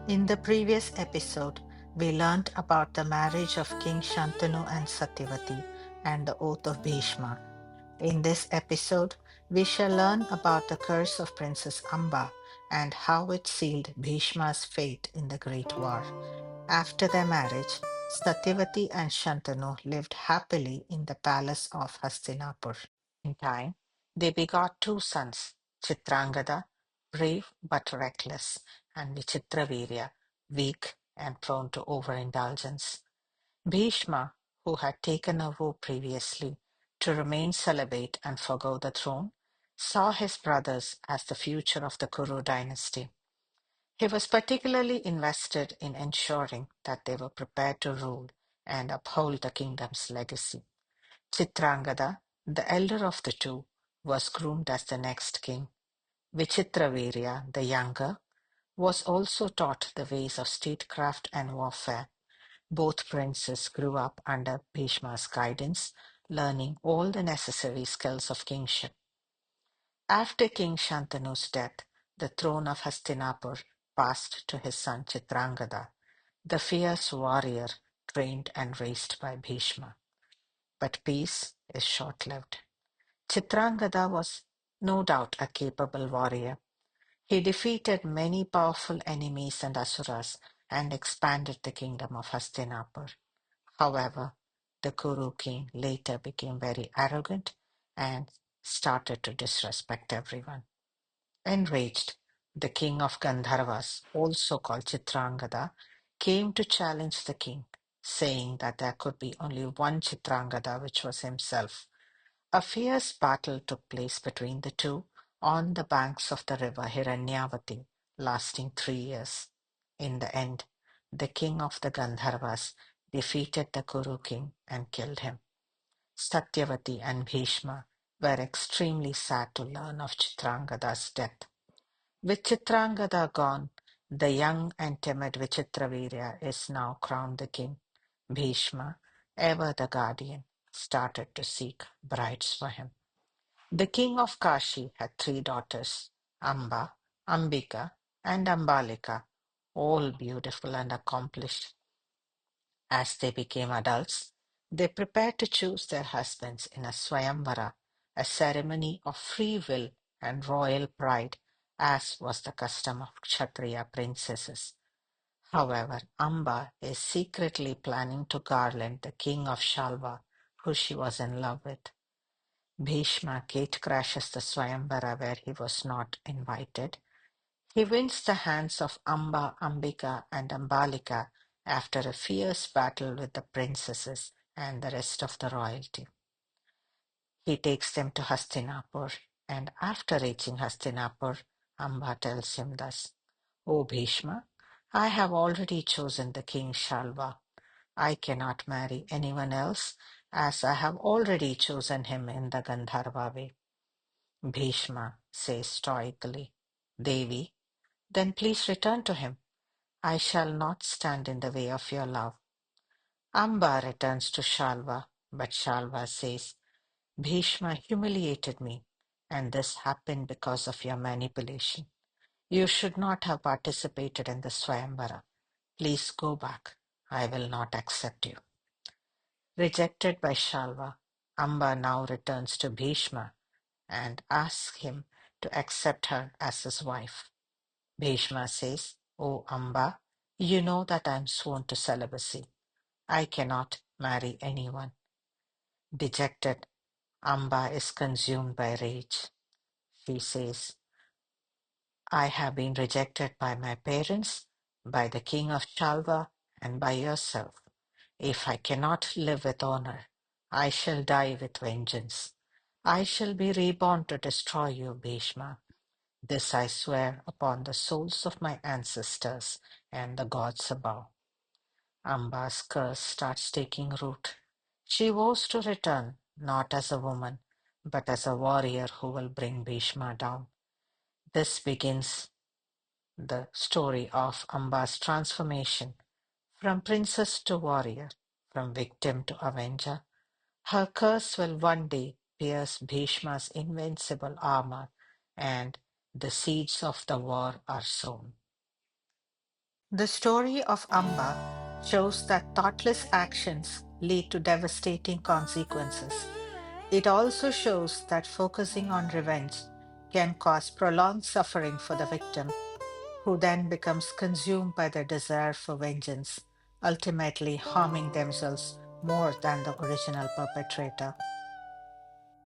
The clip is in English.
In the previous episode, we learnt about the marriage of King Shantanu and Satyavati and the oath of Bhishma. In this episode, we shall learn about the curse of Princess Amba and how it sealed Bhishma's fate in the Great War. After their marriage, Satyavati and Shantanu lived happily in the palace of Hastinapur. In time, they begot two sons, Chitrangada, brave but reckless, and Vichitravirya, weak and prone to overindulgence. Bhishma, who had taken a vow previously to remain celibate and forgo the throne, saw his brothers as the future of the Kuru dynasty. He was particularly invested in ensuring that they were prepared to rule and uphold the kingdom's legacy. Chitrangada, the elder of the two, was groomed as the next king. Vichitravirya, the younger, was also taught the ways of statecraft and warfare. Both princes grew up under Bhishma's guidance, learning all the necessary skills of kingship. After King Shantanu's death, the throne of Hastinapur passed to his son Chitrangada, the fierce warrior trained and raised by Bhishma. But peace is short-lived. Chitrangada was no doubt a capable warrior. He defeated many powerful enemies and asuras and expanded the kingdom of Hastinapur. However, the Kuru king later became very arrogant and started to disrespect everyone. Enraged, the king of Gandharvas, also called Chitrangada, came to challenge the king, saying that there could be only one Chitrangada, which was himself. A fierce battle took place between the two on the banks of the river Hiranyavati, lasting 3 years. In the end, the king of the Gandharvas defeated the Kuru king and killed him. Satyavati and Bhishma were extremely sad to learn of Chitrangada's death. With Chitrangada gone, the young and timid Vichitravirya is now crowned the king. Bhishma, ever the guardian, started to seek brides for him. The king of Kashi had three daughters, Amba, Ambika, and Ambalika, all beautiful and accomplished. As they became adults, they prepared to choose their husbands in a Swayamvara, a ceremony of free will and royal pride, as was the custom of Kshatriya princesses. However, Amba is secretly planning to garland the king of Shalva, who she was in love with. Bhishma gate-crashes the Swayamvara where he was not invited. He wins the hands of Amba, Ambika, and Ambalika after a fierce battle with the princesses and the rest of the royalty. He takes them to Hastinapur, and after reaching Hastinapur, Amba tells him thus, O Bhishma, I have already chosen the king Shalva. I cannot marry anyone else, as I have already chosen him in the Gandharva way. Bhishma says stoically, Devi, then please return to him. I shall not stand in the way of your love. Amba returns to Shalva, but Shalva says, Bhishma humiliated me, and this happened because of your manipulation. You should not have participated in the Swayamvara. Please go back. I will not accept you. Rejected by Shalva, Amba now returns to Bhishma and asks him to accept her as his wife. Bhishma says, O Amba, you know that I am sworn to celibacy. I cannot marry anyone. Dejected, Amba is consumed by rage. She says, I have been rejected by my parents, by the king of Shalva, and by yourself. If I cannot live with honor, I shall die with vengeance. I shall be reborn to destroy you, Bhishma. This I swear upon the souls of my ancestors and the gods above. Amba's curse starts taking root. She vows to return, not as a woman, but as a warrior who will bring Bhishma down. This begins the story of Amba's transformation from princess to warrior, from victim to avenger. Her curse will one day pierce Bhishma's invincible armor, and the seeds of the war are sown. The story of Amba shows that thoughtless actions lead to devastating consequences. It also shows that focusing on revenge can cause prolonged suffering for the victim, who then becomes consumed by their desire for vengeance, ultimately harming themselves more than the original perpetrator.